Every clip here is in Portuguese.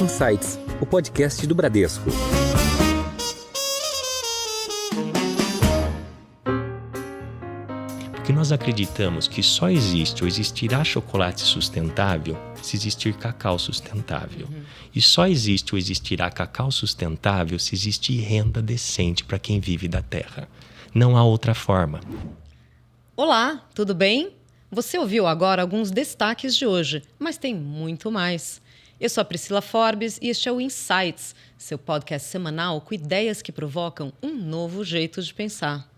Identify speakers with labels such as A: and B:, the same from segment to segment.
A: Insights, o podcast do Bradesco.
B: Porque nós acreditamos que só existe ou existirá chocolate sustentável se existir cacau sustentável. E só existe ou existirá cacau sustentável se existir renda decente para quem vive da terra. Não há outra forma.
C: Olá, tudo bem? Você ouviu agora alguns destaques de hoje, mas tem muito mais. Eu sou a Priscila Forbes e este é o Insights, seu podcast semanal com ideias que provocam um novo jeito de pensar.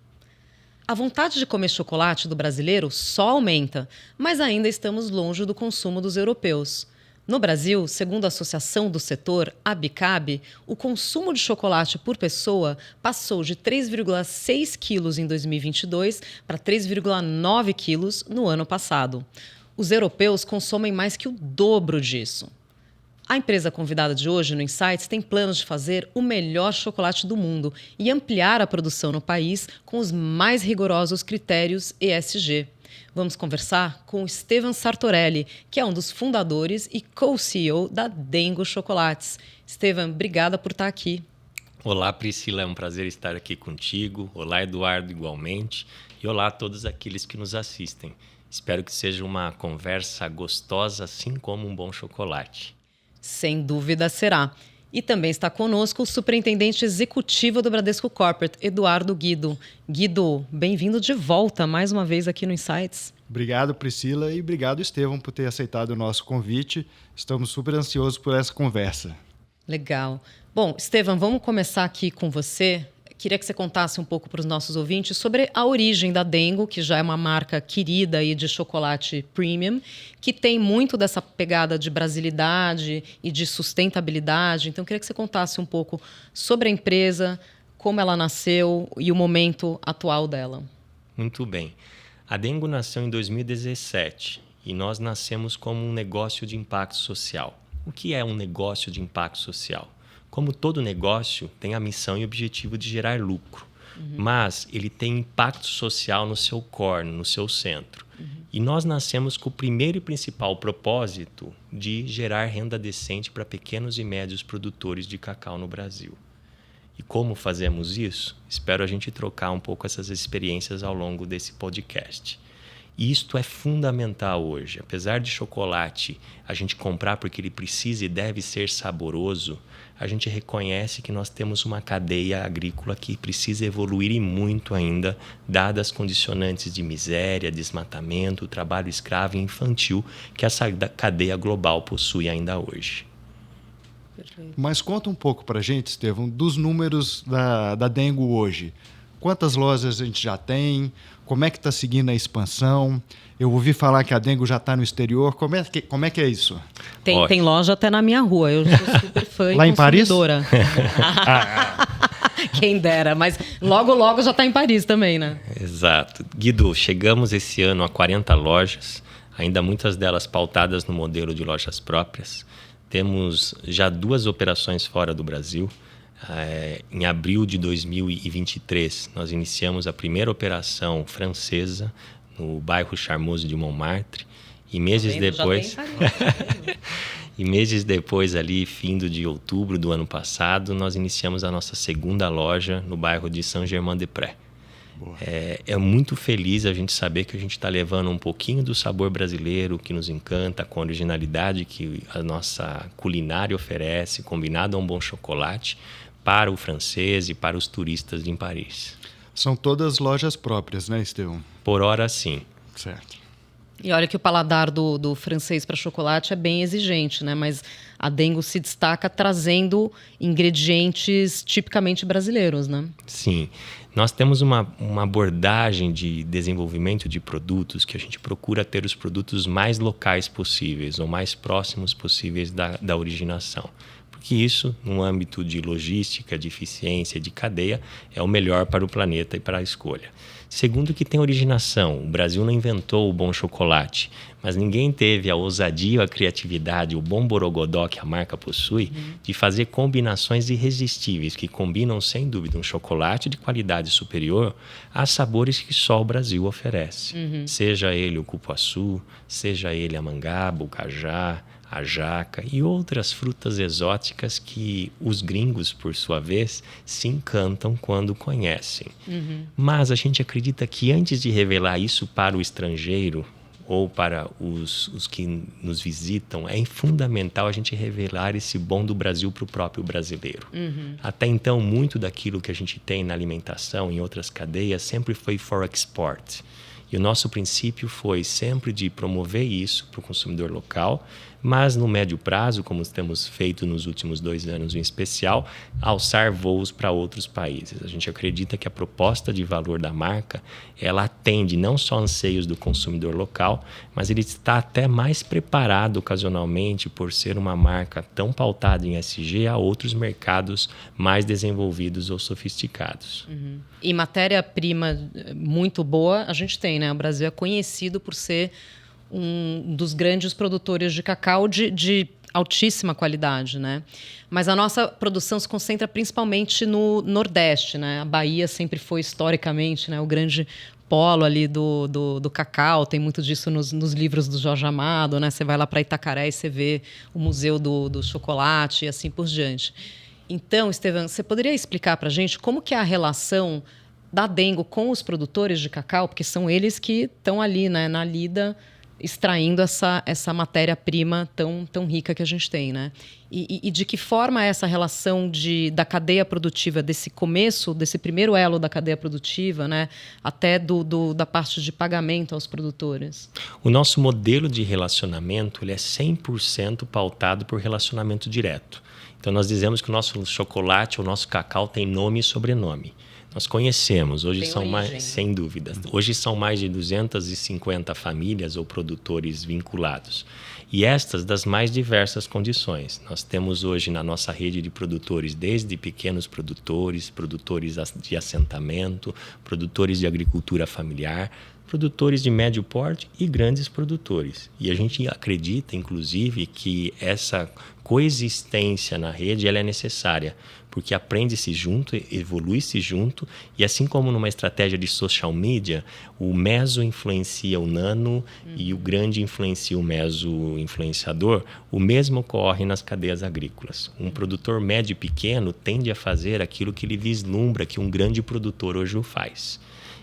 C: A vontade de comer chocolate do brasileiro só aumenta, mas ainda estamos longe do consumo dos europeus. No Brasil, segundo a Associação do Setor, ABICAB, o consumo de chocolate por pessoa passou de 3,6 quilos em 2022 para 3,9 quilos no ano passado. Os europeus consomem mais que o dobro disso. A empresa convidada de hoje no Insights tem planos de fazer o melhor chocolate do mundo e ampliar a produção no país com os mais rigorosos critérios ESG. Vamos conversar com o Estevan Sartorelli, que é um dos fundadores e co-CEO da Dengo Chocolates. Estevan, obrigada por estar aqui.
B: Olá, Priscila, é um prazer estar aqui contigo. Olá, Eduardo, igualmente. E olá a todos aqueles que nos assistem. Espero que seja uma conversa gostosa, assim como um bom chocolate.
C: Sem dúvida será. E também está conosco o superintendente executivo do Bradesco Corporate, Eduardo Guido. Guido, bem-vindo de volta mais uma vez aqui no Insights.
D: Obrigado, Priscila, e obrigado, Estevam, por ter aceitado o nosso convite. Estamos super ansiosos por essa conversa.
C: Legal. Bom, Estevam, vamos começar aqui com você. Queria que você contasse um pouco para os nossos ouvintes sobre a origem da Dengo, que já é uma marca querida aí de chocolate premium, que tem muito dessa pegada de brasilidade e de sustentabilidade. Então, queria que você contasse um pouco sobre a empresa, como ela nasceu e o momento atual dela.
B: Muito bem. A Dengo nasceu em 2017 e nós nascemos como um negócio de impacto social. O que é um negócio de impacto social? Como todo negócio, tem a missão e objetivo de gerar lucro, mas ele tem impacto social no seu core, no seu centro. E nós nascemos com o primeiro e principal propósito de gerar renda decente para pequenos e médios produtores de cacau no Brasil. E como fazemos isso? Espero a gente trocar um pouco essas experiências ao longo desse podcast. E isto é fundamental hoje. Apesar de chocolate a gente comprar porque ele precisa e deve ser saboroso, a gente reconhece que nós temos uma cadeia agrícola que precisa evoluir e muito ainda, dadas as condicionantes de miséria, desmatamento, trabalho escravo e infantil que essa cadeia global possui ainda hoje.
C: Perfeito.
D: Mas conta um pouco para a gente, Estevam, dos números da Dengo hoje. Quantas lojas a gente já tem? Como é que está seguindo a expansão? Eu ouvi falar que a Dengo já está no exterior. Como é que é isso?
C: Tem loja até na minha rua. Eu sou super fã
D: Lá
C: e
D: em Paris?
C: consumidora. Quem dera, mas logo já está em Paris também, né?
B: Exato. Guido, chegamos esse ano a 40 lojas, ainda muitas delas pautadas no modelo de lojas próprias. Temos já 2 operações fora do Brasil. Em abril de 2023, nós iniciamos a primeira operação francesa no bairro charmoso de Montmartre. E meses depois, ali, fim de outubro do ano passado, nós iniciamos a nossa segunda loja no bairro de Saint-Germain-des-Prés. É muito feliz a gente saber que a gente está levando um pouquinho do sabor brasileiro que nos encanta, com a originalidade que a nossa culinária oferece, combinado a um bom chocolate, para o francês e para os turistas em Paris.
D: São todas lojas próprias, né, Estevam?
B: Por hora, sim.
D: Certo.
C: E olha que o paladar do francês para chocolate é bem exigente, né? Mas a Dengo se destaca trazendo ingredientes tipicamente brasileiros, né?
B: Sim. Nós temos uma abordagem de desenvolvimento de produtos que a gente procura ter os produtos mais locais possíveis ou mais próximos possíveis da originação. Porque isso, no âmbito de logística, de eficiência, de cadeia, é o melhor para o planeta e para a escolha. Segundo, que tem originação. O Brasil não inventou o bom chocolate, mas ninguém teve a ousadia, a criatividade, o bom borogodó que a marca possui, de fazer combinações irresistíveis que combinam, sem dúvida, um chocolate de qualidade superior a sabores que só o Brasil oferece. Seja ele o cupuaçu, seja ele a mangaba, o cajá, a jaca e outras frutas exóticas que os gringos, por sua vez, se encantam quando conhecem. Mas a gente acredita que antes de revelar isso para o estrangeiro ou para os que nos visitam, é fundamental a gente revelar esse bom do Brasil para o próprio brasileiro. Até então, muito daquilo que a gente tem na alimentação, em outras cadeias, sempre foi for export. E o nosso princípio foi sempre de promover isso para o consumidor local, mas no médio prazo, como temos feito nos últimos 2 anos em especial, alçar voos para outros países. A gente acredita que a proposta de valor da marca, ela atende não só anseios do consumidor local, mas ele está até mais preparado ocasionalmente por ser uma marca tão pautada em ESG a outros mercados mais desenvolvidos ou sofisticados.
C: E matéria-prima muito boa a gente tem, né? O Brasil é conhecido por ser um dos grandes produtores de cacau de altíssima qualidade, né? Mas a nossa produção se concentra principalmente no Nordeste, né? A Bahia sempre foi historicamente, né, o grande polo ali do cacau. Tem muito disso nos livros do Jorge Amado, né? Você vai lá para Itacaré e você vê o Museu do Chocolate e assim por diante. Então, Estevam, você poderia explicar para a gente como que é a relação da Dengo com os produtores de cacau? Porque são eles que estão ali, né, na lida, extraindo essa matéria-prima tão rica que a gente tem, né? E de que forma é essa relação da cadeia produtiva, desse começo, desse primeiro elo da cadeia produtiva, né, até da parte de pagamento aos produtores?
B: O nosso modelo de relacionamento ele é 100% pautado por relacionamento direto. Então, nós dizemos que o nosso chocolate, o nosso cacau tem nome e sobrenome. Nós conhecemos, hoje são mais, sem dúvida, hoje são mais de 250 famílias ou produtores vinculados. E estas das mais diversas condições. Nós temos hoje na nossa rede de produtores, desde pequenos produtores, produtores de assentamento, produtores de agricultura familiar, produtores de médio porte e grandes produtores. E a gente acredita, inclusive, que essa coexistência na rede ela é necessária, porque aprende-se junto, evolui-se junto, e assim como numa estratégia de social media, o meso influencia o nano e o grande influencia o meso influenciador, o mesmo ocorre nas cadeias agrícolas. Um produtor médio e pequeno tende a fazer aquilo que ele vislumbra que um grande produtor hoje o faz.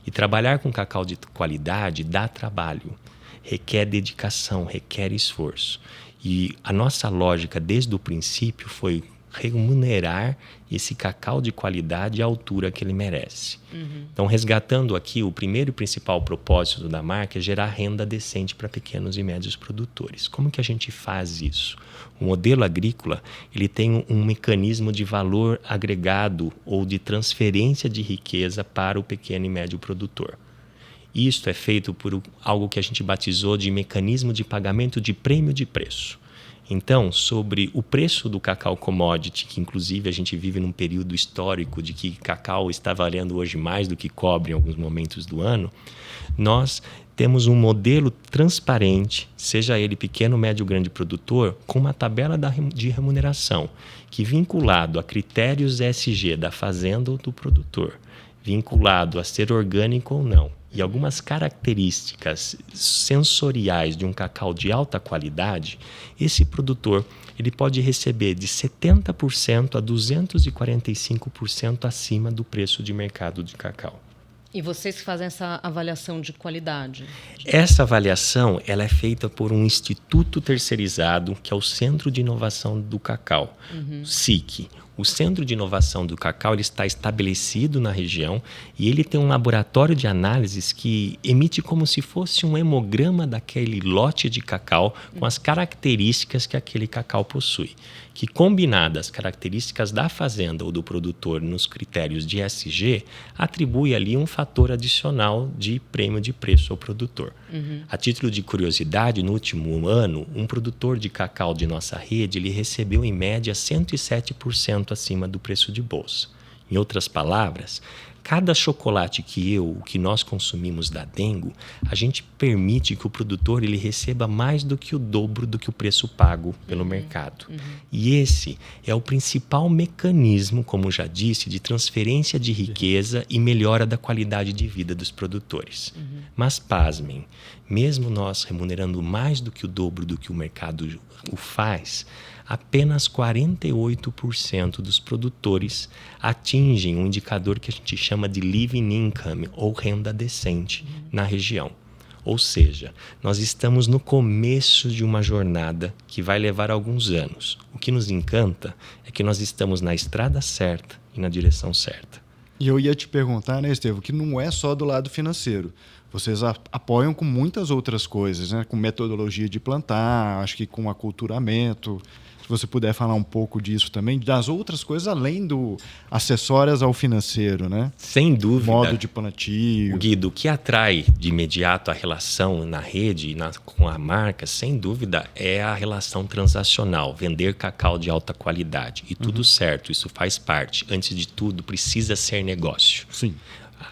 B: E trabalhar com cacau de qualidade dá trabalho, requer dedicação, requer esforço. E a nossa lógica desde o princípio foi remunerar esse cacau de qualidade à altura que ele merece. Então, resgatando aqui, o primeiro e principal propósito da marca é gerar renda decente para pequenos e médios produtores. Como que a gente faz isso? O modelo agrícola ele tem um mecanismo de valor agregado ou de transferência de riqueza para o pequeno e médio produtor. Isto é feito por algo que a gente batizou de mecanismo de pagamento de prêmio de preço. Então, sobre o preço do cacau commodity, que inclusive a gente vive num período histórico de que cacau está valendo hoje mais do que cobre em alguns momentos do ano, nós temos um modelo transparente, seja ele pequeno, médio ou grande produtor, com uma tabela de remuneração, que vinculado a critérios ESG da fazenda ou do produtor, vinculado a ser orgânico ou não, e algumas características sensoriais de um cacau de alta qualidade, esse produtor ele pode receber de 70% a 245% acima do preço de mercado de cacau.
C: E vocês que fazem essa avaliação de qualidade?
B: Essa avaliação ela é feita por um instituto terceirizado, que é o Centro de Inovação do Cacau, SIC. O Centro de Inovação do Cacau ele está estabelecido na região e ele tem um laboratório de análises que emite como se fosse um hemograma daquele lote de cacau com as características que aquele cacau possui, que combinadas as características da fazenda ou do produtor nos critérios de ESG, atribui ali um fator adicional de prêmio de preço ao produtor. A título de curiosidade, no último ano, um produtor de cacau de nossa rede ele recebeu em média 107% acima do preço de bolsa. Em outras palavras, cada chocolate que nós consumimos da Dengo, a gente permite que o produtor ele receba mais do que o dobro do que o preço pago pelo mercado. E esse é o principal mecanismo, como já disse, de transferência de riqueza e melhora da qualidade de vida dos produtores. Mas pasmem, mesmo nós remunerando mais do que o dobro do que o mercado o faz, apenas 48% dos produtores atingem um indicador que a gente chama de living income, ou renda decente, na região. Ou seja, nós estamos no começo de uma jornada que vai levar alguns anos. O que nos encanta é que nós estamos na estrada certa e na direção certa.
D: E eu ia te perguntar, né, Estevão, que não é só do lado financeiro. Vocês apoiam com muitas outras coisas, né? Com metodologia de plantar, acho que com aculturamento. Se você puder falar um pouco disso também, das outras coisas além do acessórias ao financeiro, né?
B: Sem dúvida.
D: Modo de plantio.
B: Guido, o que atrai de imediato a relação na rede com a marca, sem dúvida, é a relação transacional, vender cacau de alta qualidade. E tudo certo, isso faz parte. Antes de tudo, precisa ser negócio.
D: Sim.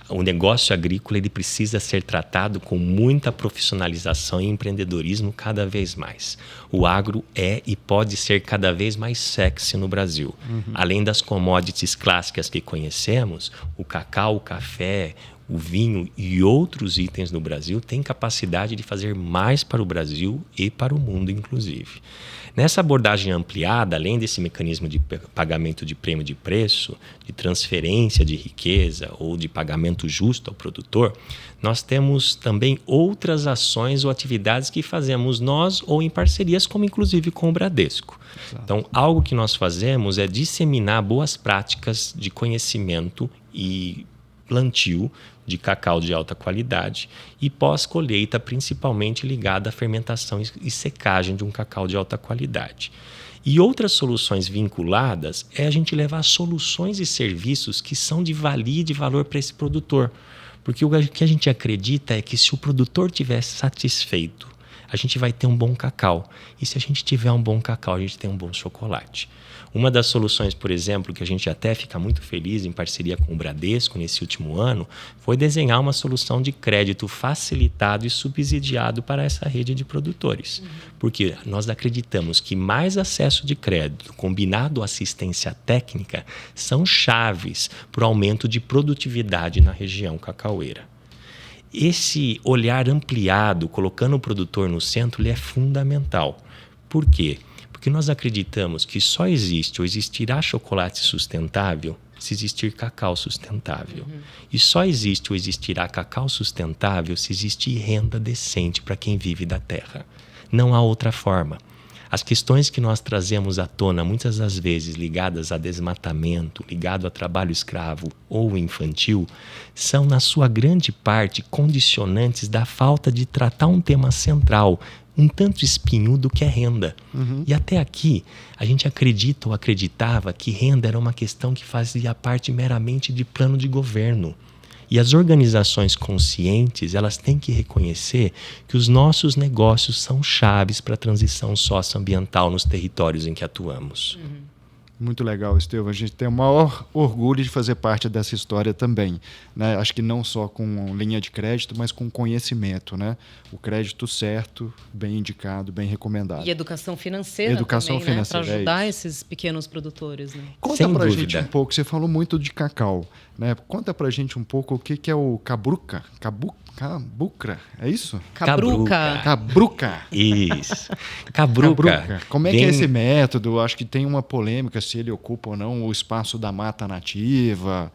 B: O negócio agrícola ele precisa ser tratado com muita profissionalização e empreendedorismo cada vez mais. O agro é e pode ser cada vez mais sexy no Brasil. Além das commodities clássicas que conhecemos, o cacau, o café, o vinho e outros itens no Brasil têm capacidade de fazer mais para o Brasil e para o mundo, inclusive. Nessa abordagem ampliada, além desse mecanismo de pagamento de prêmio de preço, de transferência de riqueza ou de pagamento justo ao produtor, nós temos também outras ações ou atividades que fazemos nós ou em parcerias, como inclusive com o Bradesco. Exato. Então, algo que nós fazemos é disseminar boas práticas de conhecimento e plantio de cacau de alta qualidade e pós-colheita, principalmente ligada à fermentação e secagem de um cacau de alta qualidade. E outras soluções vinculadas é a gente levar soluções e serviços que são de valia e de valor para esse produtor. Porque o que a gente acredita é que se o produtor estiver satisfeito, a gente vai ter um bom cacau. E se a gente tiver um bom cacau, a gente tem um bom chocolate. Uma das soluções, por exemplo, que a gente até fica muito feliz em parceria com o Bradesco nesse último ano, foi desenhar uma solução de crédito facilitado e subsidiado para essa rede de produtores. Porque nós acreditamos que mais acesso de crédito, combinado à assistência técnica, são chaves para o aumento de produtividade na região cacaueira. Esse olhar ampliado, colocando o produtor no centro, ele é fundamental. Por quê? Porque nós acreditamos que só existe ou existirá chocolate sustentável se existir cacau sustentável. E só existe ou existirá cacau sustentável se existir renda decente para quem vive da terra. Não há outra forma. As questões que nós trazemos à tona, muitas das vezes ligadas a desmatamento, ligado a trabalho escravo ou infantil, são, na sua grande parte, condicionantes da falta de tratar um tema central, um tanto espinhudo, que é renda. E até aqui, a gente acredita ou acreditava que renda era uma questão que fazia parte meramente de plano de governo. E as organizações conscientes, elas têm que reconhecer que os nossos negócios são chaves para a transição socioambiental nos territórios em que atuamos.
D: Muito legal, Estevão. A gente tem o maior orgulho de fazer parte dessa história também, né? Acho que não só com linha de crédito, mas com conhecimento, né? O crédito certo, bem indicado, bem recomendado.
C: E educação financeira
D: educação
C: também,
D: financeira,
C: né? Para ajudar esses pequenos produtores. Né?
D: Conta pra gente um pouco, você falou muito de cacau, né? Conta pra gente um pouco o que é o cabruca. Cabucra, é isso? Cabruca.
B: Isso. Cabruca.
D: Como é que é esse método? Acho que tem uma polêmica se ele ocupa ou não o espaço da mata nativa.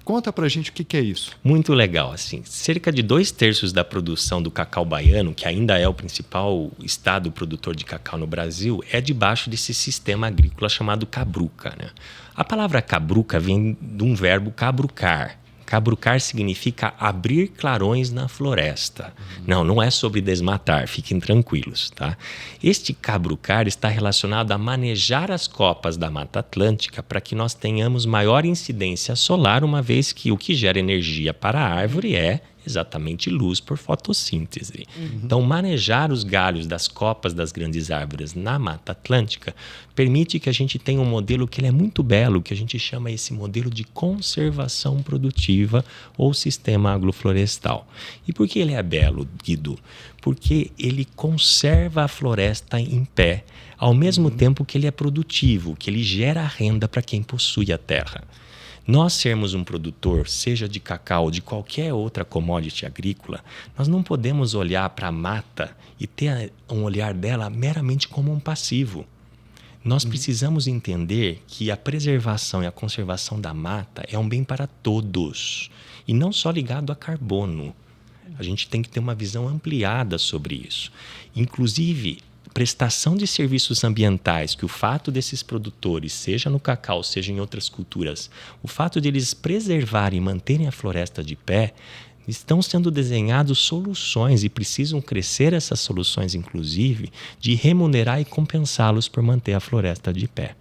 D: Conta pra gente o que é isso.
B: Muito legal, assim. Cerca de 2/3 da produção do cacau baiano, que ainda é o principal estado produtor de cacau no Brasil, é debaixo desse sistema agrícola chamado cabruca, né? A palavra cabruca vem de um verbo cabrucar. Cabrucar significa abrir clarões na floresta. Não é sobre desmatar, fiquem tranquilos, tá? Este cabrucar está relacionado a manejar as copas da Mata Atlântica para que nós tenhamos maior incidência solar, uma vez que o que gera energia para a árvore é Exatamente luz por fotossíntese. Então, manejar os galhos das copas das grandes árvores na Mata Atlântica permite que a gente tenha um modelo que ele é muito belo, que a gente chama esse modelo de conservação produtiva ou sistema agroflorestal. E por que ele é belo, Guido? Porque ele conserva a floresta em pé, ao mesmo tempo que ele é produtivo, que ele gera renda para quem possui a terra. Nós sermos um produtor, seja de cacau ou de qualquer outra commodity agrícola, nós não podemos olhar para a mata e ter um olhar dela meramente como um passivo. Nós precisamos entender que a preservação e a conservação da mata é um bem para todos, e não só ligado a carbono. A gente tem que ter uma visão ampliada sobre isso. Inclusive, prestação de serviços ambientais, que o fato desses produtores, seja no cacau, seja em outras culturas, o fato de eles preservarem e manterem a floresta de pé, estão sendo desenhadas soluções e precisam crescer essas soluções, inclusive, de remunerar e compensá-los por manter a floresta de pé.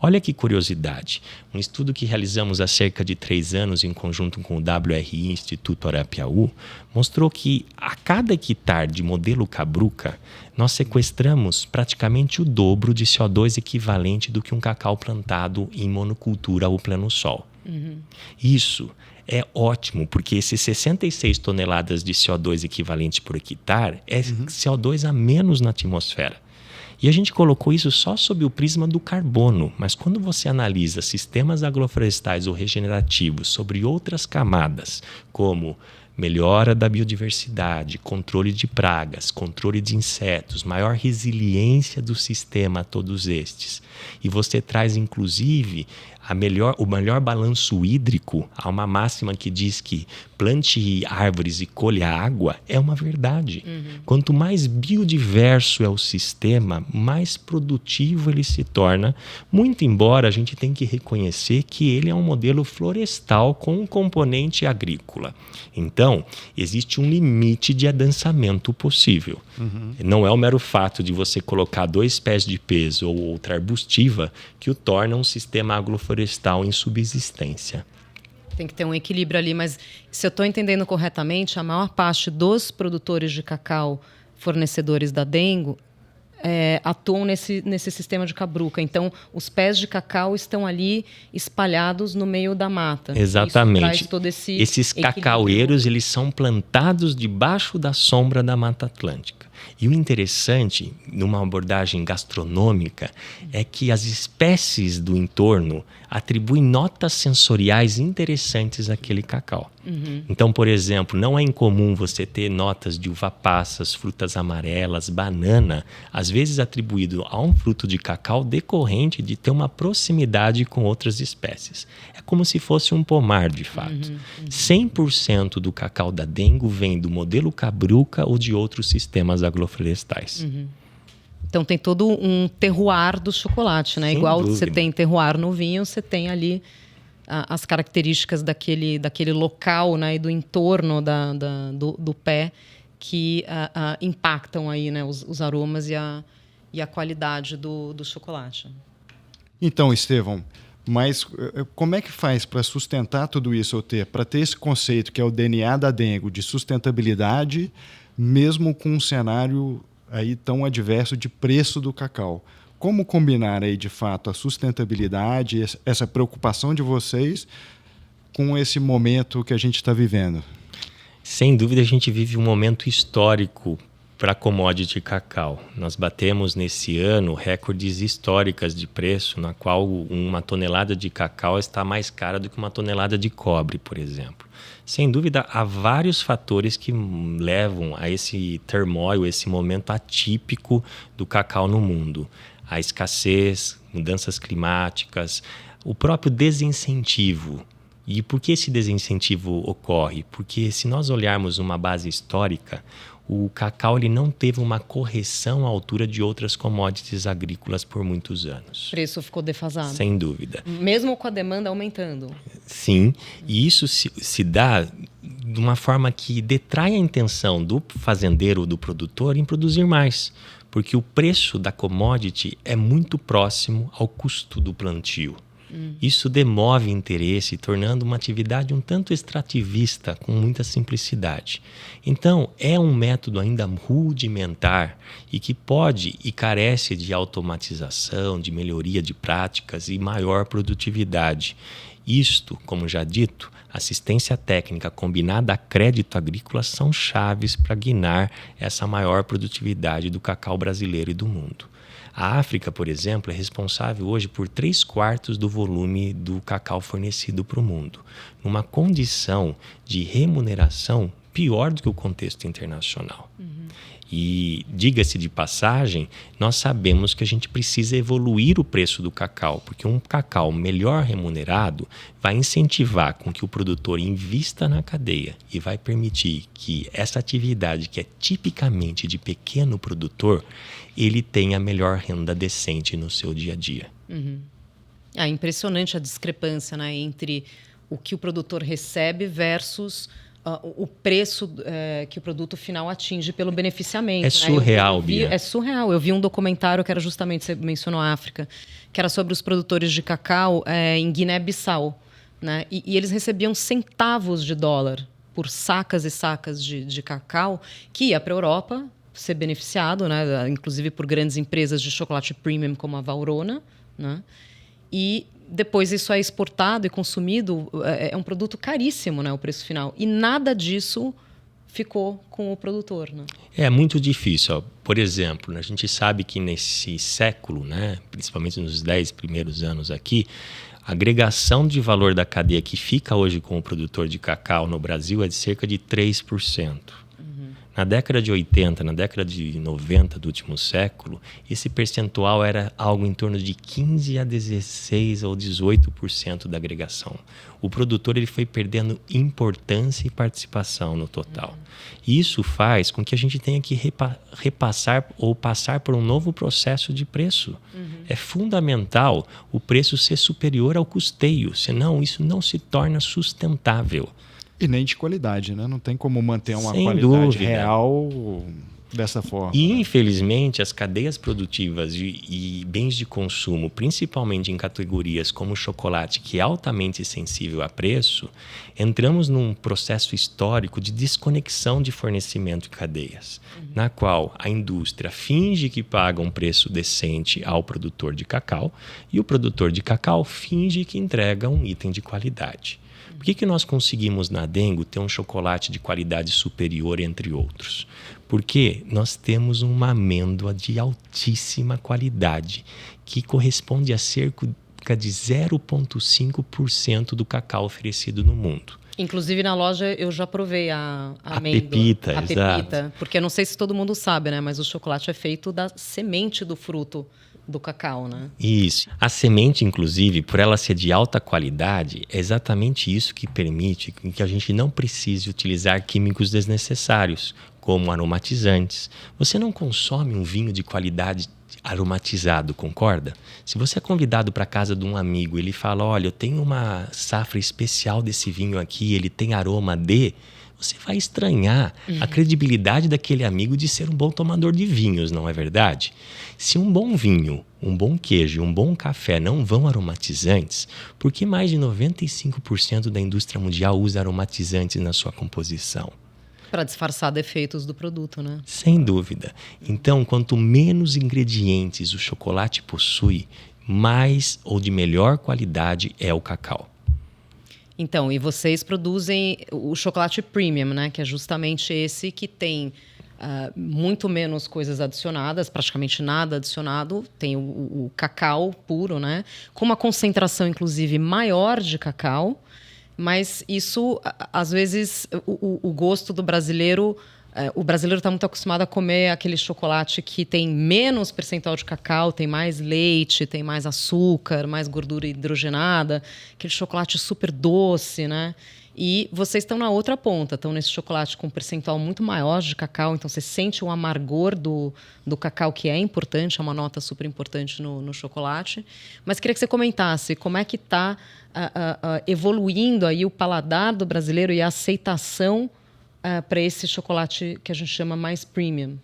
B: Olha que curiosidade, um estudo que realizamos há cerca de 3 anos em conjunto com o WRI, Instituto Arapiaú, mostrou que a cada hectare de modelo Cabruca, nós sequestramos praticamente o dobro de CO2 equivalente do que um cacau plantado em monocultura ao pleno sol. Isso é ótimo, porque esses 66 toneladas de CO2 equivalente por hectare é CO2 a menos na atmosfera. E a gente colocou isso só sob o prisma do carbono, mas quando você analisa sistemas agroflorestais ou regenerativos sobre outras camadas, como melhora da biodiversidade, controle de pragas, controle de insetos, maior resiliência do sistema a todos estes, e você traz inclusive o melhor balanço hídrico, há uma máxima que diz que plante árvores e colha água, é uma verdade. Quanto mais biodiverso é o sistema, mais produtivo ele se torna, muito embora a gente tenha que reconhecer que ele é um modelo florestal com um componente agrícola. Então, existe um limite de adensamento possível. Não é o mero fato de você colocar 2 pés de peso ou outra arbustiva que o torna um sistema agroflorestal em subsistência.
C: Tem que ter um equilíbrio ali, mas se eu estou entendendo corretamente, a maior parte dos produtores de cacau, fornecedores da Dengo, atuam nesse sistema de cabruca. Então, os pés de cacau estão ali espalhados no meio da mata.
B: Exatamente.
C: Isso traz todo
B: Esses
C: equilíbrio.
B: cacaueiros, eles são plantados debaixo da sombra da Mata Atlântica. E o interessante, numa abordagem gastronômica, é que as espécies do entorno atribuem notas sensoriais interessantes àquele cacau. Então, por exemplo, não é incomum você ter notas de uva passas, frutas amarelas, banana, às vezes atribuído a um fruto de cacau decorrente de ter uma proximidade com outras espécies. É como se fosse um pomar, de fato. 100% do cacau da Dengo vem do modelo Cabruca ou de outros sistemas agroflorestais.
C: Então tem todo um terroir do chocolate, né?
B: Sem
C: Igual
B: dúvida.
C: você tem terroir no vinho, você tem ali as características daquele local, né? E do entorno do pé que impactam aí, né? Os aromas e a qualidade do chocolate.
D: Então, Estevão, mas como é que faz para sustentar tudo isso, para ter esse conceito que é o DNA da Dengo de sustentabilidade, mesmo com um cenário aí tão adverso de preço do cacau? Como combinar aí de fato a sustentabilidade, essa preocupação de vocês com esse momento que a gente está vivendo?
B: Sem dúvida, a gente vive um momento histórico para a commodity cacau. Nós batemos nesse ano recordes históricas de preço, na qual uma tonelada de cacau está mais cara do que uma tonelada de cobre, por exemplo. Sem dúvida, há vários fatores que levam a esse turmoil, esse momento atípico do cacau no mundo. A escassez, mudanças climáticas, o próprio desincentivo. E por que esse desincentivo ocorre? Porque se nós olharmos uma base histórica, o cacau ele não teve uma correção à altura de outras commodities agrícolas por muitos anos.
C: O preço ficou defasado.
B: Sem dúvida.
C: Mesmo com a demanda aumentando.
B: Sim, e isso se dá de uma forma que detrai a intenção do fazendeiro ou do produtor em produzir mais, porque o preço da commodity é muito próximo ao custo do plantio. Isso demove interesse, tornando uma atividade um tanto extrativista, com muita simplicidade. Então, é um método ainda rudimentar e que pode e carece de automatização, de melhoria de práticas e maior produtividade. Isto, como já dito, assistência técnica combinada a crédito agrícola são chaves para guiar essa maior produtividade do cacau brasileiro e do mundo. A África, por exemplo, é responsável hoje por 3/4 do volume do cacau fornecido para o mundo, numa condição de remuneração pior do que o contexto internacional. E, diga-se de passagem, nós sabemos que a gente precisa evoluir o preço do cacau, porque um cacau melhor remunerado vai incentivar com que o produtor invista na cadeia e vai permitir que essa atividade, que é tipicamente de pequeno produtor, ele tenha melhor renda decente no seu dia a dia.
C: É impressionante a discrepância, né, entre o que o produtor recebe versus o preço que o produto final atinge pelo beneficiamento.
B: É surreal, Bia.
C: É surreal. Eu vi um documentário que era justamente, você mencionou a África, que era sobre os produtores de cacau em Guiné-Bissau, né? E eles recebiam centavos de dólar por sacas e sacas de cacau que ia para a Europa ser beneficiado, né? Inclusive por grandes empresas de chocolate premium como a Valrhona, né? E depois isso é exportado e consumido, é um produto caríssimo, né, o preço final. E nada disso ficou com o produtor, né?
B: É muito difícil. Ó. Por exemplo, a gente sabe que nesse século, né, principalmente nos 10 primeiros anos aqui, a agregação de valor da cadeia que fica hoje com o produtor de cacau no Brasil é de cerca de 3%. Na década de 80, na década de 90 do último século, esse percentual era algo em torno de 15% a 16% ou 18% da agregação. O produtor ele foi perdendo importância e participação no total. E isso faz com que a gente tenha que repassar ou passar por um novo processo de preço. É fundamental o preço ser superior ao custeio, senão isso não se torna sustentável.
D: E nem de qualidade, né? Não tem como manter uma
B: Sem
D: qualidade
B: dúvida.
D: real dessa forma.
B: E, infelizmente, as cadeias produtivas e bens de consumo, principalmente em categorias como o chocolate, que é altamente sensível a preço, entramos num processo histórico de desconexão de fornecimento e cadeias, na qual a indústria finge que paga um preço decente ao produtor de cacau e o produtor de cacau finge que entrega um item de qualidade. Por que nós conseguimos na Dengo ter um chocolate de qualidade superior, entre outros? Porque nós temos uma amêndoa de altíssima qualidade, que corresponde a cerca de 0,5% do cacau oferecido no mundo.
C: Inclusive, na loja, eu já provei a amêndoa.
B: Pepita,
C: a
B: exato.
C: pepita. Porque eu não sei se todo mundo sabe, né? Mas o chocolate é feito da semente do fruto do cacau, né?
B: Isso. A semente, inclusive, por ela ser de alta qualidade, é exatamente isso que permite que a gente não precise utilizar químicos desnecessários, como aromatizantes. Você não consome um vinho de qualidade aromatizado, concorda? Se você é convidado para a casa de um amigo e ele fala, olha, eu tenho uma safra especial desse vinho aqui, ele tem aroma de... Você vai estranhar a credibilidade daquele amigo de ser um bom tomador de vinhos, não é verdade? Se um bom vinho, um bom queijo, um bom café não vão aromatizantes, por que mais de 95% da indústria mundial usa aromatizantes na sua composição?
C: Para disfarçar defeitos do produto, né?
B: Sem dúvida. Então, quanto menos ingredientes o chocolate possui, mais ou de melhor qualidade é o cacau.
C: Então, e vocês produzem o chocolate premium, né? Que é justamente esse que tem muito menos coisas adicionadas, praticamente nada adicionado. Tem o cacau puro, né? Com uma concentração, inclusive, maior de cacau. Mas isso, às vezes, o gosto do brasileiro... o brasileiro está muito acostumado a comer aquele chocolate que tem menos percentual de cacau, tem mais leite, tem mais açúcar, mais gordura hidrogenada, aquele chocolate super doce, né? E vocês estão na outra ponta, estão nesse chocolate com um percentual muito maior de cacau, então você sente o amargor do cacau, que é importante, é uma nota super importante no chocolate. Mas queria que você comentasse como é que está evoluindo aí o paladar do brasileiro e a aceitação para esse chocolate que a gente chama mais premium.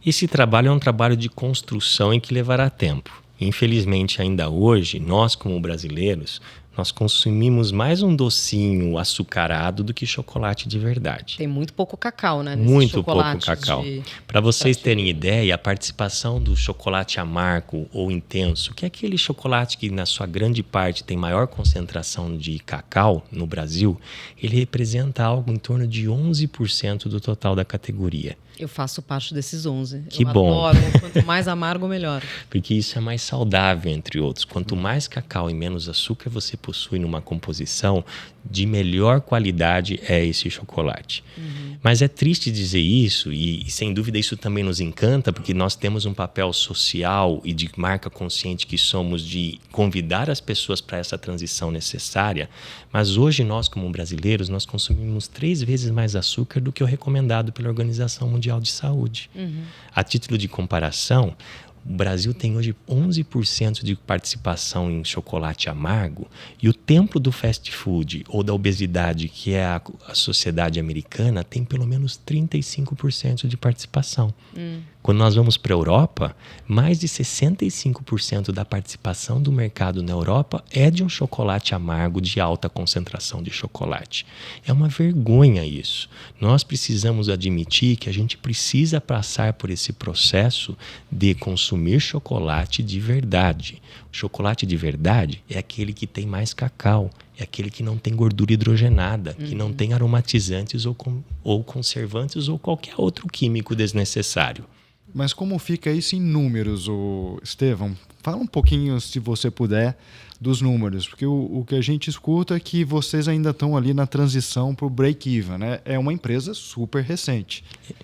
B: Esse trabalho é um trabalho de construção em que levará tempo. Infelizmente, ainda hoje, nós como brasileiros, nós consumimos mais um docinho açucarado do que chocolate de verdade.
C: Tem muito pouco cacau, né? Nesse
B: Muito pouco
C: chocolate
B: cacau.
C: de
B: Para vocês terem
C: prateleira.
B: ideia, a participação do chocolate amargo ou intenso, que é aquele chocolate que na sua grande parte tem maior concentração de cacau no Brasil, ele representa algo em torno de 11% do total da categoria.
C: Eu faço parte desses 11.
B: Que
C: eu
B: bom.
C: Adoro. Quanto mais amargo, melhor.
B: Porque isso é mais saudável, entre outros. Quanto mais cacau e menos açúcar você possui numa composição, de melhor qualidade é esse chocolate. Mas é triste dizer isso, e sem dúvida isso também nos encanta, porque nós temos um papel social e de marca consciente que somos de convidar as pessoas para essa transição necessária. Mas hoje nós, como brasileiros, nós consumimos 3 vezes mais açúcar do que o recomendado pela Organização Mundial de Saúde. A título de comparação, o Brasil tem hoje 11% de participação em chocolate amargo e o templo do fast food ou da obesidade, que é a sociedade americana, tem pelo menos 35% de participação. Quando nós vamos para a Europa, mais de 65% da participação do mercado na Europa é de um chocolate amargo de alta concentração de chocolate. É uma vergonha isso. Nós precisamos admitir que a gente precisa passar por esse processo de consumir chocolate de verdade. O chocolate de verdade é aquele que tem mais cacau, é aquele que não tem gordura hidrogenada, que não tem aromatizantes ou conservantes ou qualquer outro químico desnecessário.
D: Mas como fica isso em números, Estevão? Fala um pouquinho, se você puder, dos números, porque o que a gente escuta é que vocês ainda estão ali na transição para o break-even, né? É uma empresa super recente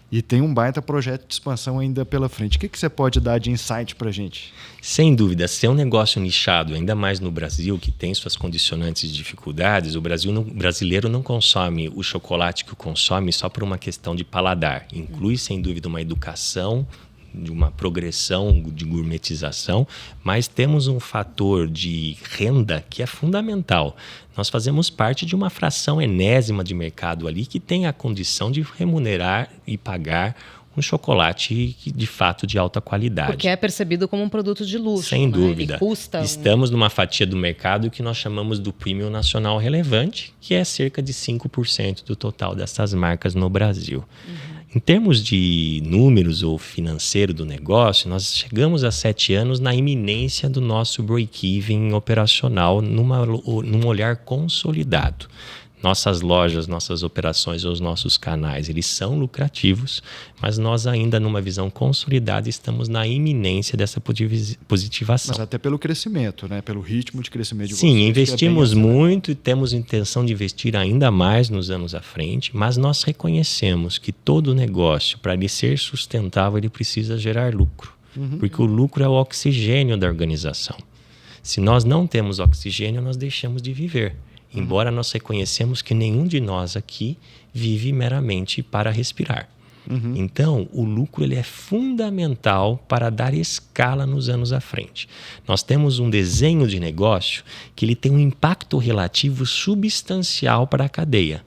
D: e tem um baita projeto de expansão ainda pela frente. O que você pode dar de insight para a gente?
B: Sem dúvida, ser um negócio nichado, ainda mais no Brasil, que tem suas condicionantes e dificuldades, o brasileiro não consome o chocolate que o consome só por uma questão de paladar. Inclui, sem dúvida, uma educação, de uma progressão de gourmetização, mas temos um fator de renda que é fundamental. Nós fazemos parte de uma fração enésima de mercado ali que tem a condição de remunerar e pagar um chocolate de fato de alta qualidade.
C: Porque é percebido como um produto de luxo.
B: Sem
C: né?
B: dúvida.
C: E custa
B: Estamos numa fatia do mercado que nós chamamos do premium nacional relevante, que é cerca de 5% do total dessas marcas no Brasil. Em termos de números ou financeiro do negócio, nós chegamos a 7 anos na iminência do nosso break-even operacional num olhar consolidado. Nossas lojas, nossas operações ou os nossos canais, eles são lucrativos, mas nós ainda numa visão consolidada estamos na iminência dessa positivação.
D: Mas até pelo crescimento, né? Pelo ritmo de crescimento de
B: Sim,
D: vocês.
B: investimos muito e temos intenção de investir ainda mais nos anos à frente, mas nós reconhecemos que todo negócio, para ele ser sustentável, ele precisa gerar lucro, porque o lucro é o oxigênio da organização. Se nós não temos oxigênio, nós deixamos de viver. Embora nós reconhecemos que nenhum de nós aqui vive meramente para respirar. Então, o lucro ele é fundamental para dar escala nos anos à frente. Nós temos um desenho de negócio que ele tem um impacto relativo substancial para a cadeia.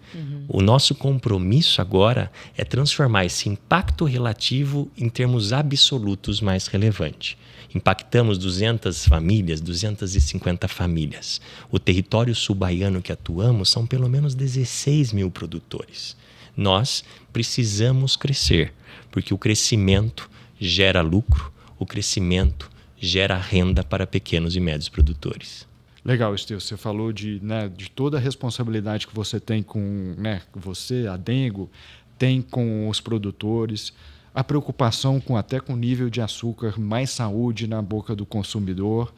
B: O nosso compromisso agora é transformar esse impacto relativo em termos absolutos mais relevante. Impactamos 200 famílias, 250 famílias. O território sul-baiano que atuamos são pelo menos 16 mil produtores. Nós precisamos crescer, porque o crescimento gera lucro, o crescimento gera renda para pequenos e médios produtores.
D: Legal, Estevão. Você falou de toda a responsabilidade que você tem com você, a Dengo, tem com os produtores, a preocupação até com o nível de açúcar, mais saúde na boca do consumidor.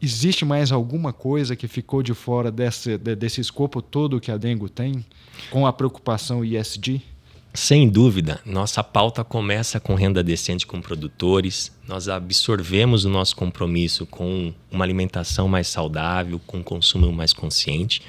D: Existe mais alguma coisa que ficou de fora desse escopo todo que a Dengo tem, com a preocupação ESG?
B: Sem dúvida, nossa pauta começa com renda decente com produtores, nós absorvemos o nosso compromisso com uma alimentação mais saudável, com consumo mais consciente.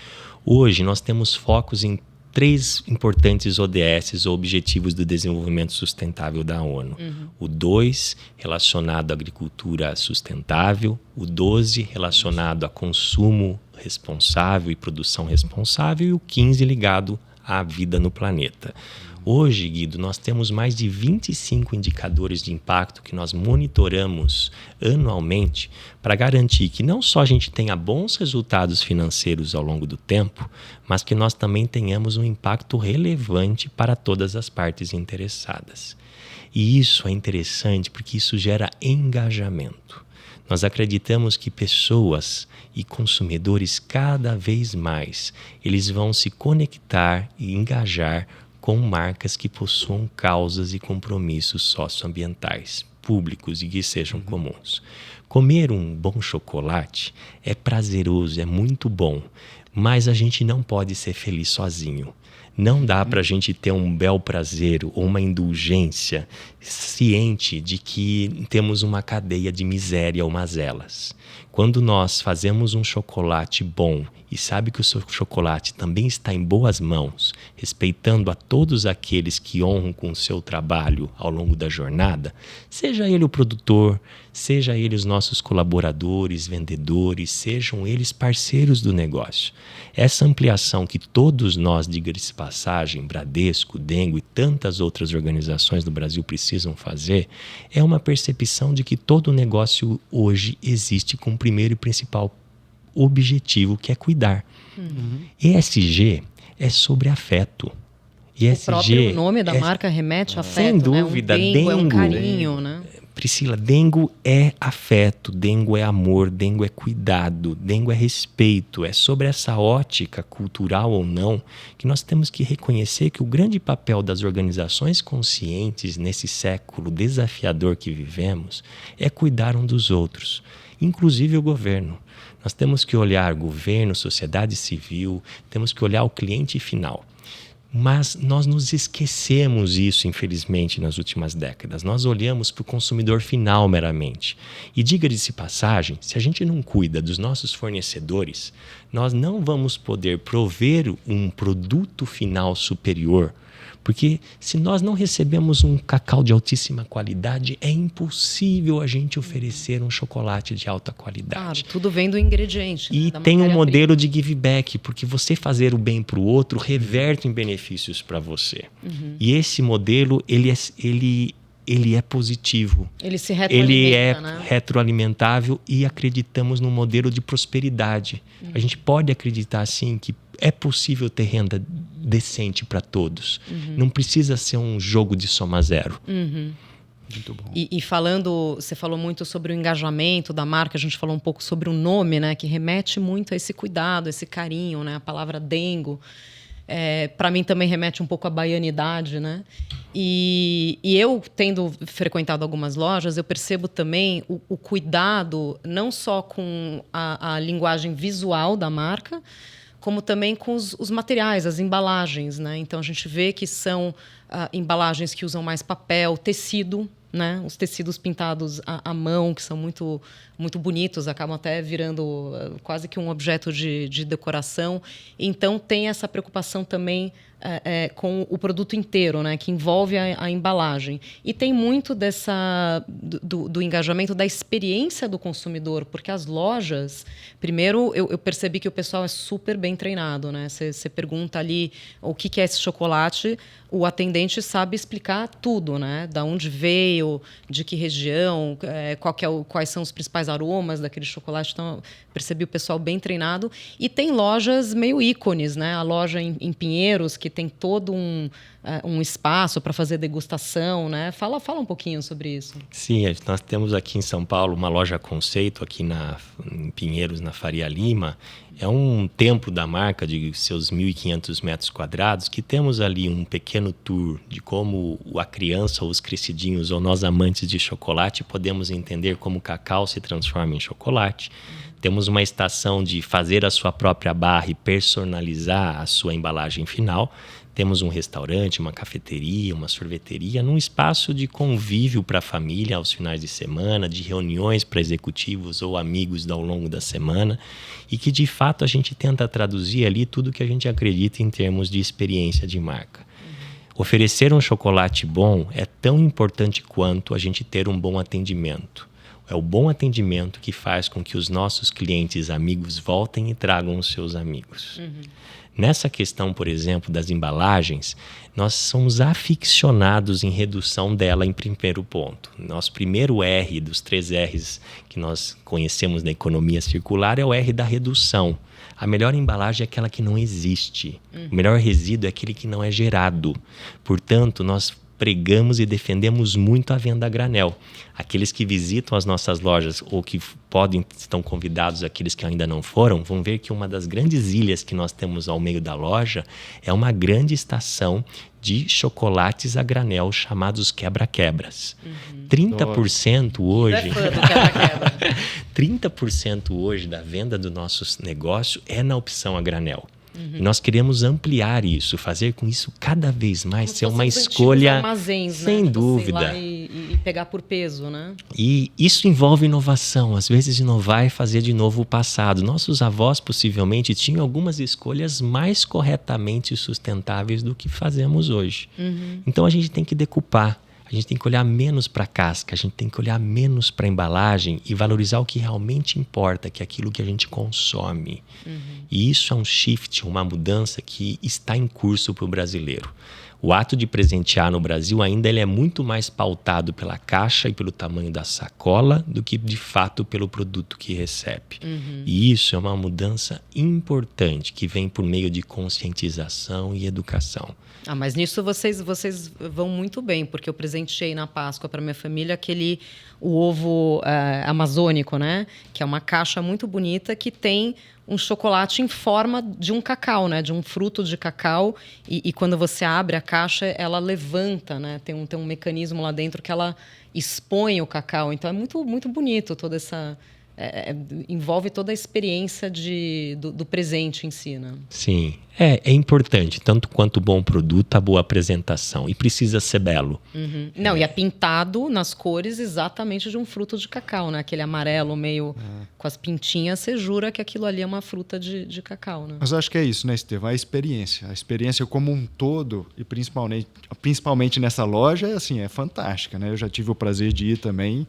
B: Hoje nós temos focos em 3 importantes ODS, ou Objetivos do Desenvolvimento Sustentável da ONU. O 2, relacionado à agricultura sustentável. O 12, relacionado a consumo responsável e produção responsável. E o 15, ligado a vida no planeta. Hoje, Guido, nós temos mais de 25 indicadores de impacto que nós monitoramos anualmente para garantir que não só a gente tenha bons resultados financeiros ao longo do tempo, mas que nós também tenhamos um impacto relevante para todas as partes interessadas. E isso é interessante porque isso gera engajamento. Nós acreditamos que pessoas e consumidores cada vez mais, eles vão se conectar e engajar com marcas que possuam causas e compromissos socioambientais, públicos e que sejam comuns. Comer um bom chocolate é prazeroso, é muito bom, mas a gente não pode ser feliz sozinho. Não dá para a gente ter um bel prazer ou uma indulgência ciente de que temos uma cadeia de miséria ou mazelas. Quando nós fazemos um chocolate bom e sabe que o seu chocolate também está em boas mãos, respeitando a todos aqueles que honram com o seu trabalho ao longo da jornada, seja ele o produtor, seja ele os nossos colaboradores, vendedores, sejam eles parceiros do negócio. Essa ampliação que todos nós, diga-se de passagem, Bradesco, Dengo e tantas outras organizações do Brasil precisam fazer, é uma percepção de que todo negócio hoje existe com o primeiro e principal objetivo, que é cuidar. ESG é sobre afeto. ESG,
C: o próprio nome da marca remete a afeto,
B: sem dúvida,
C: né? Dengo é um carinho, né?
B: Priscila, Dengo é afeto, Dengo é amor, Dengo é cuidado, Dengo é respeito. É sobre essa ótica cultural ou não que nós temos que reconhecer que o grande papel das organizações conscientes nesse século desafiador que vivemos é cuidar um dos outros, inclusive o governo. Nós temos que olhar governo, sociedade civil, temos que olhar o cliente final. Mas nós nos esquecemos isso, infelizmente, nas últimas décadas. Nós olhamos para o consumidor final meramente. E diga-se passagem, se a gente não cuida dos nossos fornecedores, nós não vamos poder prover um produto final superior. Porque se nós não recebemos um cacau de altíssima qualidade, é impossível a gente oferecer um chocolate de alta qualidade.
C: Claro, tudo vem do ingrediente.
B: E
C: né,
B: tem um modelo de give back, porque você fazer o bem para o outro reverte em benefícios para você. E esse modelo, ele é positivo.
C: Ele se retroalimenta,
B: ele é
C: né?
B: retroalimentável e acreditamos num modelo de prosperidade. A gente pode acreditar, sim, que é possível ter renda decente para todos. Não precisa ser um jogo de soma zero.
D: Muito bom.
C: E falando, você falou muito sobre o engajamento da marca, a gente falou um pouco sobre o nome, né, que remete muito a esse cuidado, esse carinho, né, a palavra Dengo. Para mim também remete um pouco à baianidade, né? E eu, tendo frequentado algumas lojas, eu percebo também o cuidado, não só com a linguagem visual da marca, como também com os materiais, as embalagens, né? Então, a gente vê que são embalagens que usam mais papel, tecido, né? Os tecidos pintados à mão, que são muito, muito bonitos, acabam até virando quase que um objeto de decoração. Então, tem essa preocupação também com o produto inteiro, né? Que envolve a embalagem. E tem muito do engajamento, da experiência do consumidor, porque as lojas, primeiro, eu percebi que o pessoal é super bem treinado, né? Você pergunta ali o que é esse chocolate, o atendente sabe explicar tudo, né? Da onde veio, de que região, quais são os principais aromas daquele chocolate. Então, percebi o pessoal bem treinado. E tem lojas meio ícones, né? A loja em Pinheiros, que tem todo um espaço para fazer degustação, né? Fala um pouquinho sobre isso.
B: Sim, nós temos aqui em São Paulo uma loja conceito aqui em Pinheiros, na Faria Lima. É um templo da marca de seus 1.500 metros quadrados, que temos ali um pequeno tour de como a criança ou os crescidinhos ou nós amantes de chocolate podemos entender como o cacau se transforma em chocolate. Temos uma estação de fazer a sua própria barra e personalizar a sua embalagem final. Temos um restaurante, uma cafeteria, uma sorveteria, num espaço de convívio para a família aos finais de semana, de reuniões para executivos ou amigos ao longo da semana, e que de fato a gente tenta traduzir ali tudo que a gente acredita em termos de experiência de marca. Oferecer um chocolate bom é tão importante quanto a gente ter um bom atendimento. É o bom atendimento que faz com que os nossos clientes amigos voltem e tragam os seus amigos. Nessa questão, por exemplo, das embalagens, nós somos aficionados em redução dela em primeiro ponto. Nosso primeiro R dos 3 R's que nós conhecemos na economia circular é o R da redução. A melhor embalagem é aquela que não existe. O melhor resíduo é aquele que não é gerado. Portanto, nós pregamos e defendemos muito a venda a granel. Aqueles que visitam as nossas lojas ou que estão convidados, aqueles que ainda não foram, vão ver que uma das grandes ilhas que nós temos ao meio da loja é uma grande estação de chocolates a granel chamados quebra-quebras. 30% hoje, 30% hoje da venda do nosso negócio é na opção a granel. E nós queremos ampliar isso, fazer com isso cada vez mais ser uma escolha,
C: armazéns,
B: sem
C: né?
B: dúvida.
C: Você ir lá e pegar por peso, né?
B: E isso envolve inovação, às vezes inovar e fazer de novo o passado. Nossos avós possivelmente tinham algumas escolhas mais corretamente sustentáveis do que fazemos hoje. Então a gente tem que decupar. A gente tem que olhar menos para a casca, a gente tem que olhar menos para a embalagem e valorizar o que realmente importa, que é aquilo que a gente consome. E isso é um shift, uma mudança que está em curso para o brasileiro. O ato de presentear no Brasil ainda ele é muito mais pautado pela caixa e pelo tamanho da sacola do que, de fato, pelo produto que recebe. E isso é uma mudança importante que vem por meio de conscientização e educação.
C: Ah, mas nisso vocês vão muito bem, porque eu presenteei na Páscoa para minha família o ovo amazônico, né? Que é uma caixa muito bonita que tem um chocolate em forma de um cacau, né? De um fruto de cacau. E quando você abre a caixa, ela levanta, né? Tem um mecanismo lá dentro que ela expõe o cacau. Então é muito, muito bonito toda essa... envolve toda a experiência do presente em si, né?
B: Sim, é importante, tanto quanto o bom produto, a boa apresentação. E precisa ser belo.
C: Não, e é pintado nas cores exatamente de um fruto de cacau, né? Aquele amarelo meio com as pintinhas, você jura que aquilo ali é uma fruta de cacau, né?
D: Mas acho que é isso, né, Estevão? A experiência como um todo, e principalmente nessa loja, é fantástica, né? Eu já tive o prazer de ir também.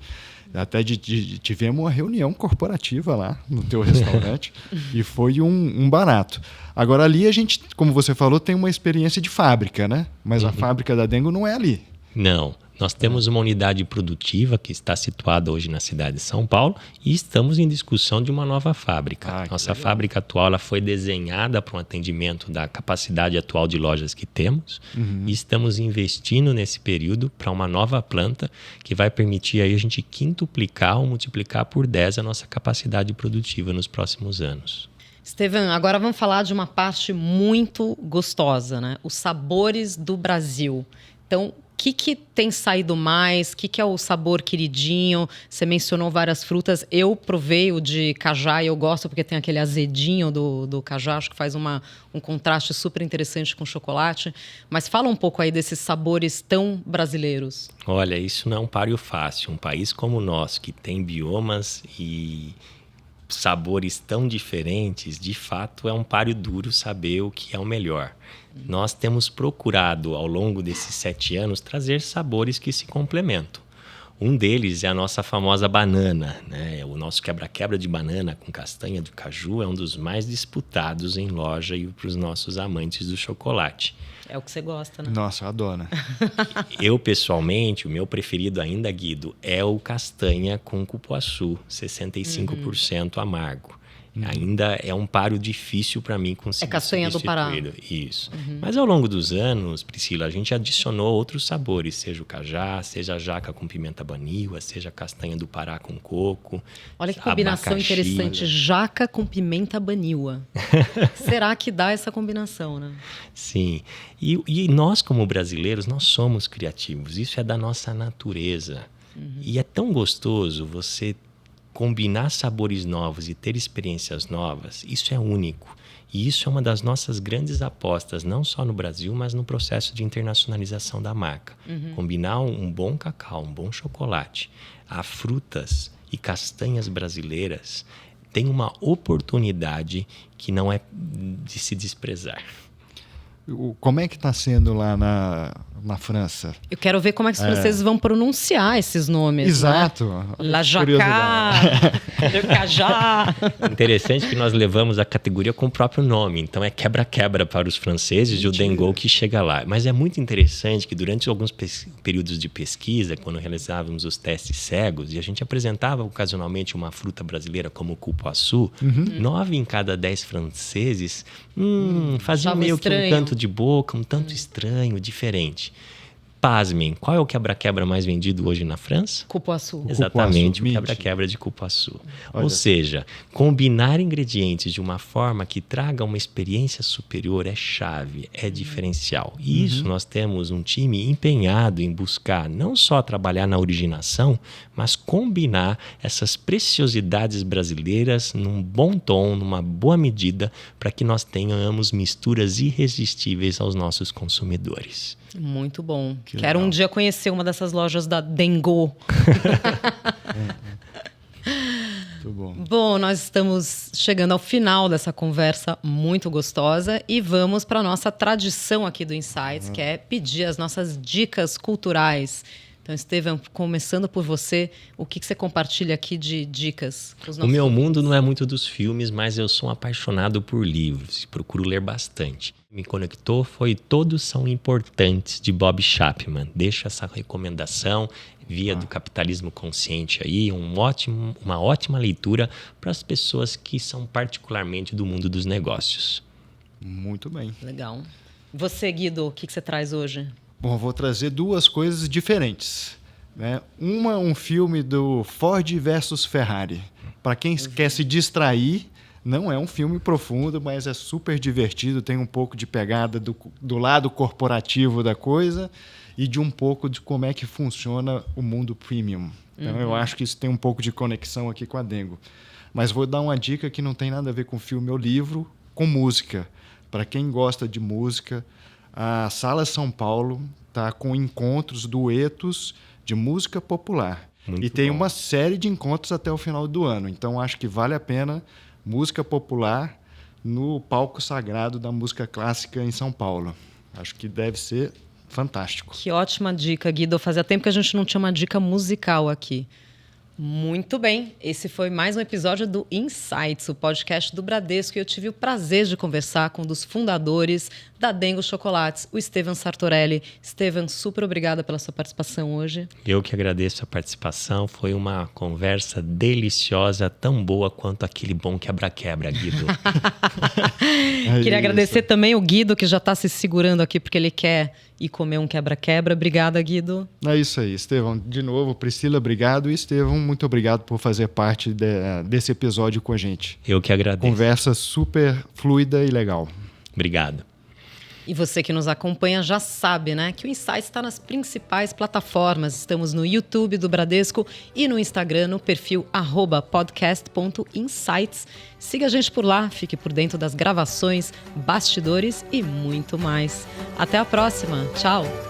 D: Até tivemos uma reunião corporativa lá no teu restaurante e foi um barato. Agora ali a gente, como você falou, tem uma experiência de fábrica, né? Mas a fábrica da Dengo não é ali.
B: Não. Nós temos uma unidade produtiva que está situada hoje na cidade de São Paulo e estamos em discussão de uma nova fábrica. Nossa fábrica atual ela foi desenhada para um atendimento da capacidade atual de lojas que temos e estamos investindo nesse período para uma nova planta que vai permitir aí a gente quintuplicar ou multiplicar por 10 a nossa capacidade produtiva nos próximos anos.
C: Estevão, agora vamos falar de uma parte muito gostosa, né? Os sabores do Brasil. Então, o que tem saído mais? O que é o sabor queridinho? Você mencionou várias frutas. Eu provei o de cajá e eu gosto porque tem aquele azedinho do cajá. Acho que faz um contraste super interessante com chocolate. Mas fala um pouco aí desses sabores tão brasileiros.
B: Olha, isso não é um páreo fácil. Um país como o nosso, que tem biomas e sabores tão diferentes, de fato é um páreo duro saber o que é o melhor. Nós temos procurado, ao longo desses 7 anos, trazer sabores que se complementam. Um deles é a nossa famosa banana, né? O nosso quebra-quebra de banana com castanha de caju é um dos mais disputados em loja e para os nossos amantes do chocolate.
C: É o que você gosta, né?
D: Nossa, eu adoro.
B: Eu, pessoalmente, o meu preferido ainda, Guido, é o castanha com cupuaçu, 65% amargo. Ainda é um páreo difícil para mim conseguir.
C: É castanha do Pará.
B: Isso. Mas ao longo dos anos, Priscila, a gente adicionou outros sabores, seja o cajá, seja a jaca com pimenta baniwa, seja a castanha do Pará com coco.
C: Olha que combinação
B: abacaxi.
C: interessante, jaca com pimenta baniwa. Será que dá essa combinação, né?
B: Sim. E nós, como brasileiros, nós somos criativos. Isso é da nossa natureza. E é tão gostoso você combinar sabores novos e ter experiências novas, isso é único. E isso é uma das nossas grandes apostas, não só no Brasil, mas no processo de internacionalização da marca. Combinar um bom cacau, um bom chocolate, a frutas e castanhas brasileiras tem uma oportunidade que não é de se desprezar.
D: Como é que está sendo lá na França?
C: Eu quero ver como é que os franceses vão pronunciar esses nomes.
D: Exato.
C: Né? La Jacquard, Le Cajá.
B: Interessante que nós levamos a categoria com o próprio nome. Então é quebra-quebra para os franceses e o Dengo que chega lá. Mas é muito interessante que durante alguns períodos de pesquisa, quando realizávamos os testes cegos, e a gente apresentava ocasionalmente uma fruta brasileira como o cupuaçu, 9 em cada 10 franceses faziam meio
C: estranho.
B: que um canto de boca, um tanto estranho, diferente. Pasmem, qual é o quebra-quebra mais vendido hoje na França?
C: Cupuaçu.
B: Exatamente,
D: Cupuaçu,
B: o quebra-quebra de cupuaçu.
D: Olha.
B: Ou seja, combinar ingredientes de uma forma que traga uma experiência superior é chave, é diferencial. E isso nós temos um time empenhado em buscar não só trabalhar na originação, mas combinar essas preciosidades brasileiras num bom tom, numa boa medida, para que nós tenhamos misturas irresistíveis aos nossos consumidores.
C: Muito bom.
D: Que
C: Quero
D: legal.
C: um dia conhecer uma dessas lojas da Dengo.
D: Muito bom.
C: Bom, nós estamos chegando ao final dessa conversa muito gostosa e vamos para a nossa tradição aqui do Insights, que é pedir as nossas dicas culturais. Então, Estevão, começando por você, o que você compartilha aqui de dicas com os
B: O
C: nossos
B: meu
C: ouvintes?
B: mundo não é muito dos filmes, mas eu sou um apaixonado por livros e procuro ler bastante. Me conectou foi Todos São Importantes, de Bob Chapman. Deixo essa recomendação via do Capitalismo Consciente aí, uma ótima leitura para as pessoas que são particularmente do mundo dos negócios.
D: Muito bem.
C: Legal. Você, Guido, o que você traz hoje?
D: Bom, eu vou trazer duas coisas diferentes. Né? Um filme do Ford versus Ferrari. Para quem quer se distrair, não é um filme profundo, mas é super divertido. Tem um pouco de pegada do lado corporativo da coisa e de um pouco de como é que funciona o mundo premium. Então, eu acho que isso tem um pouco de conexão aqui com a Dengo. Mas vou dar uma dica que não tem nada a ver com filme ou livro, com música. Para quem gosta de música, a Sala São Paulo está com encontros, duetos de música popular.
B: Muito
D: e tem
B: bom.
D: uma série de encontros até o final do ano. Então, acho que vale a pena música popular no palco sagrado da música clássica em São Paulo. Acho que deve ser fantástico.
C: Que ótima dica, Guido. Fazia tempo que a gente não tinha uma dica musical aqui. Muito bem, esse foi mais um episódio do Insights, o podcast do Bradesco, e eu tive o prazer de conversar com um dos fundadores da Dengo Chocolates, o Estevão Sartorelli. Estevão, super obrigada pela sua participação hoje.
B: Eu que agradeço a participação, foi uma conversa deliciosa, tão boa quanto aquele bom quebra-quebra, Guido.
C: Queria agradecer também o Guido, que já está se segurando aqui porque ele quer ir comer um quebra-quebra. Obrigada, Guido.
D: É isso aí, Estevão. De novo, Priscila, obrigado. E Estevão, muito obrigado por fazer parte desse episódio com a gente.
B: Eu que agradeço.
D: Conversa super fluida e legal.
B: Obrigado.
C: E você que nos acompanha já sabe, né, que o Insights está nas principais plataformas. Estamos no YouTube do Bradesco e no Instagram, no perfil @podcast.insights. Siga a gente por lá, fique por dentro das gravações, bastidores e muito mais. Até a próxima. Tchau!